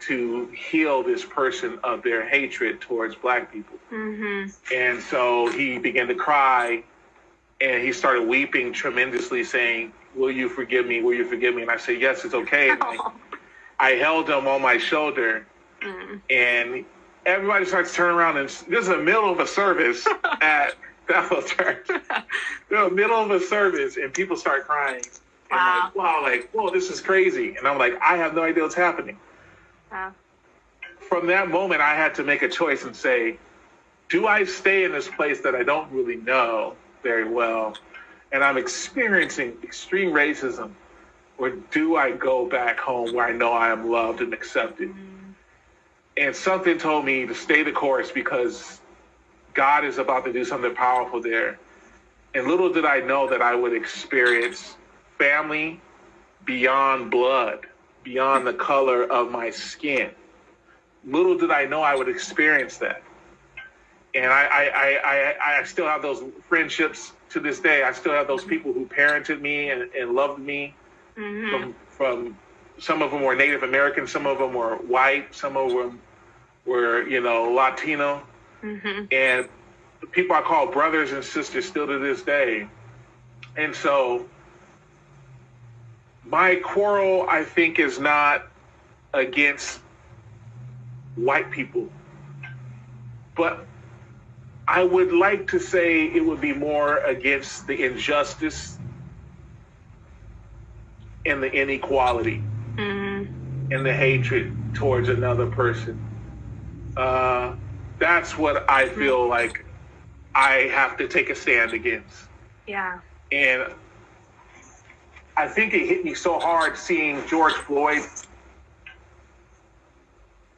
to heal this person of their hatred towards Black people. And so he began to cry, and he started weeping tremendously, saying, "Will you forgive me? Will you forgive me?" And I said, "Yes, it's okay." And I held him on my shoulder, and everybody starts turning around, and this is the middle of a service at Bethel Church. They're in the middle of a service, and people start crying. And Wow. wow, whoa, this is crazy. And I'm like, I have no idea what's happening. Wow. From that moment, I had to make a choice and say, do I stay in this place that I don't really know very well, and I'm experiencing extreme racism, or do I go back home where I know I am loved and accepted? And something told me to stay the course, because God is about to do something powerful there. And little did I know that I would experience family beyond blood, beyond the color of my skin. Little did I know I would experience that. And I still have those friendships to this day. I still have those people who parented me and loved me. From some of them were Native American, some of them were white, some of them were, Latino. And the people I call brothers and sisters still to this day. And so my quarrel, I think, is not against white people, but I would like to say it would be more against the injustice and the inequality and the hatred towards another person. That's what I feel like I have to take a stand against. Yeah. And I think it hit me so hard seeing George Floyd,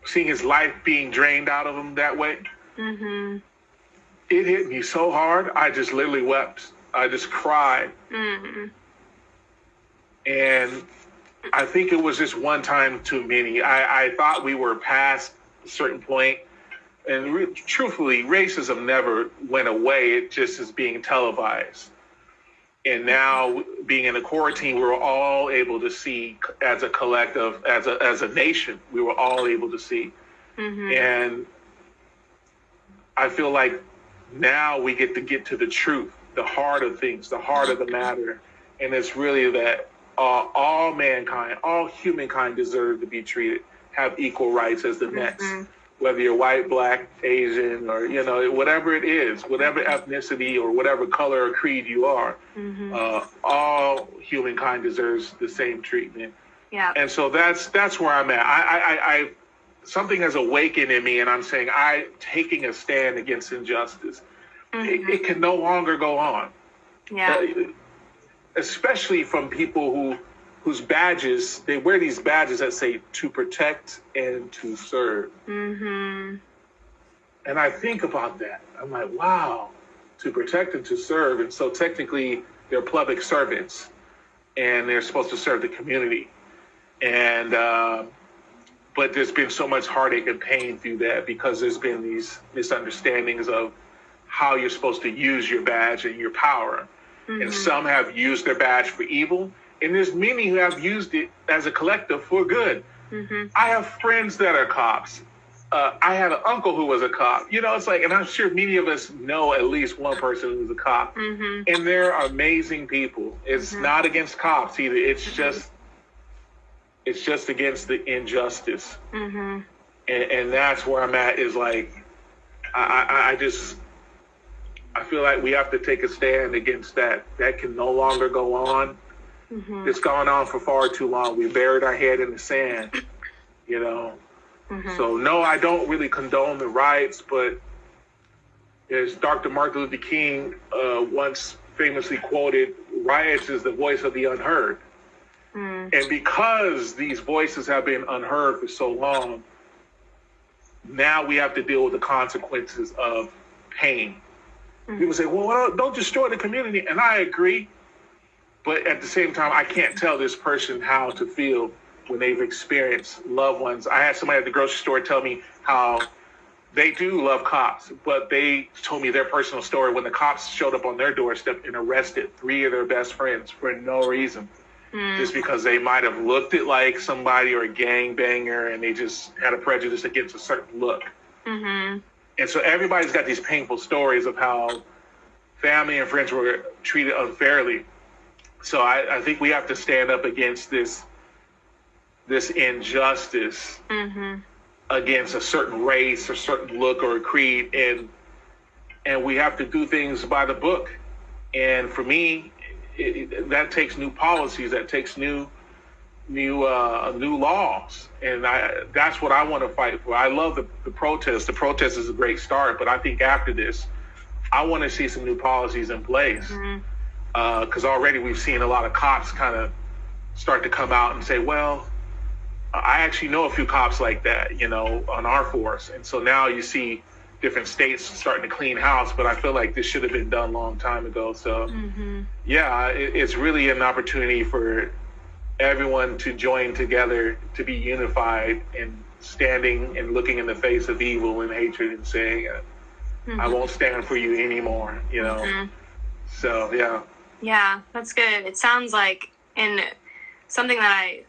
seeing his life being drained out of him that way. It hit me so hard, I just literally wept. I just cried. And I think it was just one time too many. I thought we were past a certain point. And truthfully, racism never went away. It just is being televised. And now, being in the quarantine, we were all able to see as a collective, as a nation, we were all able to see. And I feel like now we get to the truth, the heart of things, the heart of the matter. And it's really that all mankind, all humankind deserve to be treated, have equal rights as the next. Whether you're white, black, Asian, or, whatever it is, whatever ethnicity or whatever color or creed you are, all humankind deserves the same treatment. Yeah. And so that's where I'm at. I something has awakened in me, and I'm saying I'm taking a stand against injustice. It can no longer go on. Yeah. Especially from people whose badges, they wear these badges that say to protect and to serve. And I think about that. I'm like, wow, to protect and to serve. And so technically they're public servants, and they're supposed to serve the community. And, but there's been so much heartache and pain through that, because there's been these misunderstandings of how you're supposed to use your badge and your power. And some have used their badge for evil, and there's many who have used it as a collective for good. I have friends that are cops. I had an uncle who was a cop. It's like, and I'm sure many of us know at least one person who's a cop. And they're amazing people. It's not against cops either. It's just against the injustice. And that's where I'm at, is like, I feel like we have to take a stand against that. That can no longer go on. It's gone on for far too long. We buried our head in the sand, So no, I don't really condone the riots, but as Dr. Martin Luther King once famously quoted, riots is the voice of the unheard. And because these voices have been unheard for so long, now we have to deal with the consequences of pain. People say, well, don't destroy the community. And I agree. But at the same time, I can't tell this person how to feel when they've experienced loved ones. I had somebody at the grocery store tell me how they do love cops, but they told me their personal story when the cops showed up on their doorstep and arrested 3 of their best friends for no reason. Just because they might have looked it like somebody or a gangbanger, and they just had a prejudice against a certain look. And so everybody's got these painful stories of how family and friends were treated unfairly. So I think we have to stand up against this injustice. against a certain race or certain look or a creed, and we have to do things by the book. And for me, that takes new policies, that takes new laws, and that's what I want to fight for. I love the protest. The protest is a great start, but I think after this, I want to see some new policies in place, because already we've seen a lot of cops kind of start to come out and say, well, I actually know a few cops like that, on our force. And so now you see different states starting to clean house, but I feel like this should have been done a long time ago. So, it's really an opportunity for everyone to join together, to be unified and standing and looking in the face of evil and hatred and saying, I won't stand for you anymore, So, yeah. Yeah, that's good. It sounds like, and something that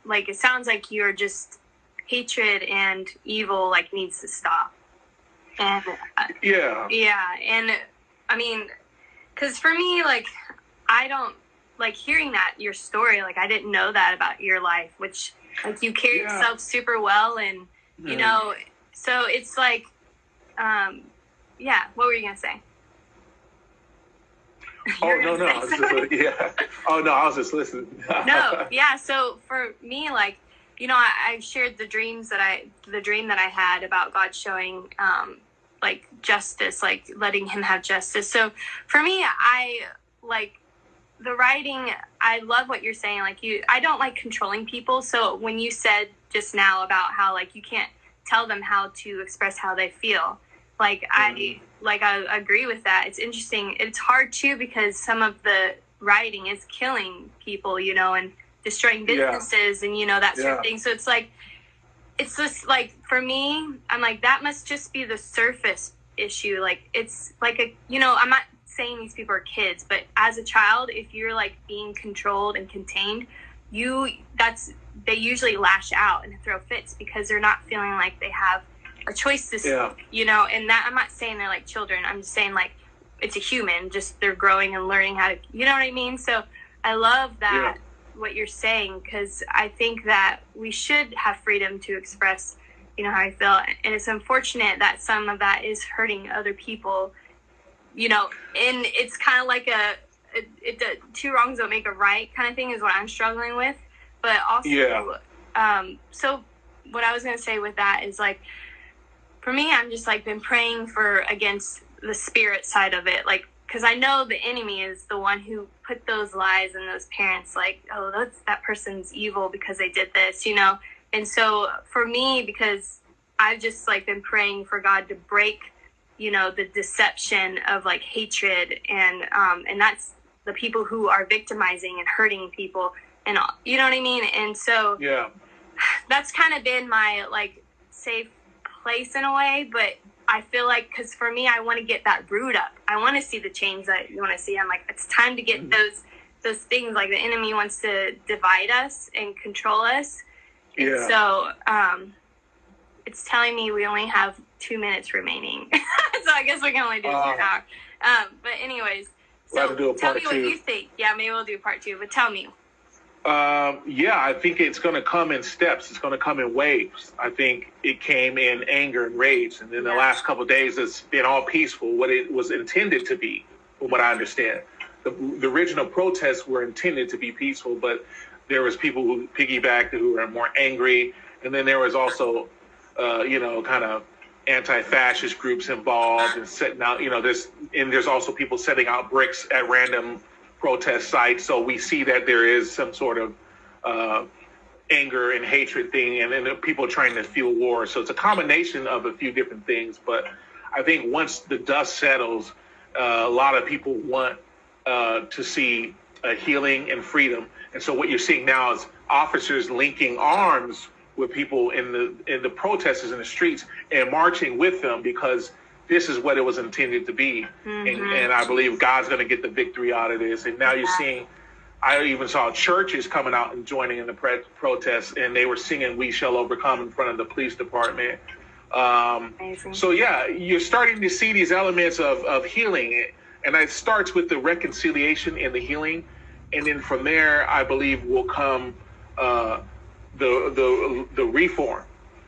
it sounds like you're just hatred and evil, needs to stop. And yeah, and I mean, because for me, I don't hearing that your story. I didn't know that about your life, which you carry yourself super well, and so it's what were you gonna say? Oh no, I was just, Oh no, I was just listening. No, yeah. So for me, I shared the dream that I had about God showing, justice, letting him have justice. So for me, I the writing. I love what you're saying. I don't like controlling people. So when you said just now about how you can't tell them how to express how they feel, I agree with that. It's interesting. It's hard too because some of the writing is killing people, and destroying businesses and that sort of thing. So it's just for me, I'm that must just be the surface issue. It's I'm not saying these people are kids, but as a child, if you're being controlled and contained, they usually lash out and throw fits because they're not feeling like they have a choice to and that I'm not saying they're like children. I'm just saying it's a human, just they're growing and learning how to, you know what I mean? So I love that what you're saying, because I think that we should have freedom to express, how I feel. And it's unfortunate that some of that is hurting other people, and it's kind of two wrongs don't make a right kind of thing is what I'm struggling with. But also, so what I was going to say with that is for me, I'm just been praying against the spirit side of it, because I know the enemy is the one who put those lies in those parents, that person's evil because they did this, And so for me, because I've just been praying for God to break, the deception of hatred and that's the people who are victimizing and hurting people, and you know what I mean. And so that's kind of been my safe place in a way, but I feel because for me, I want to get that root up. I want to see the change that you want to see. I'm it's time to get those things. The enemy wants to divide us and control us. And so it's telling me we only have 2 minutes remaining. So I guess we can only do this for an hour. But anyways, so tell me what you think. Yeah, maybe we'll do part 2, but tell me. I think it's going to come in steps. It's going to come in waves. I think it came in anger and rage, and in the last couple of days, it's been all peaceful. What it was intended to be, from what I understand, the original protests were intended to be peaceful, but there was people who piggybacked who were more angry, and then there was also, kind of anti-fascist groups involved and setting out. There's also people setting out bricks at random protest sites. So we see that there is some sort of anger and hatred thing, and then people trying to fuel war. So it's a combination of a few different things. But I think once the dust settles, a lot of people want to see a healing and freedom. And so what you're seeing now is officers linking arms with people in the protesters in the streets and marching with them, because this is what it was intended to be. And I believe God's going to get the victory out of this. And now you're seeing, I even saw churches coming out and joining in the protests, and they were singing "We Shall Overcome" in front of the police department. So you're starting to see these elements of healing, and it starts with the reconciliation and the healing. And then from there, I believe will come the reform.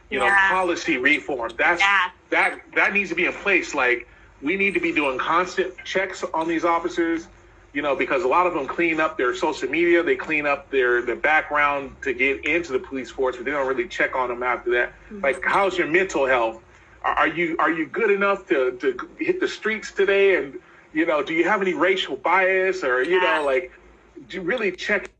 you know, policy reform. That needs to be in place. Like, we need to be doing constant checks on these officers, you know, because a lot of them clean up their social media, they clean up their background to get into the police force, but they don't really check on them after that. Like, how's your mental health? Are you good enough to hit the streets today? And, you know, do you have any racial bias, or, you know, like, do you really check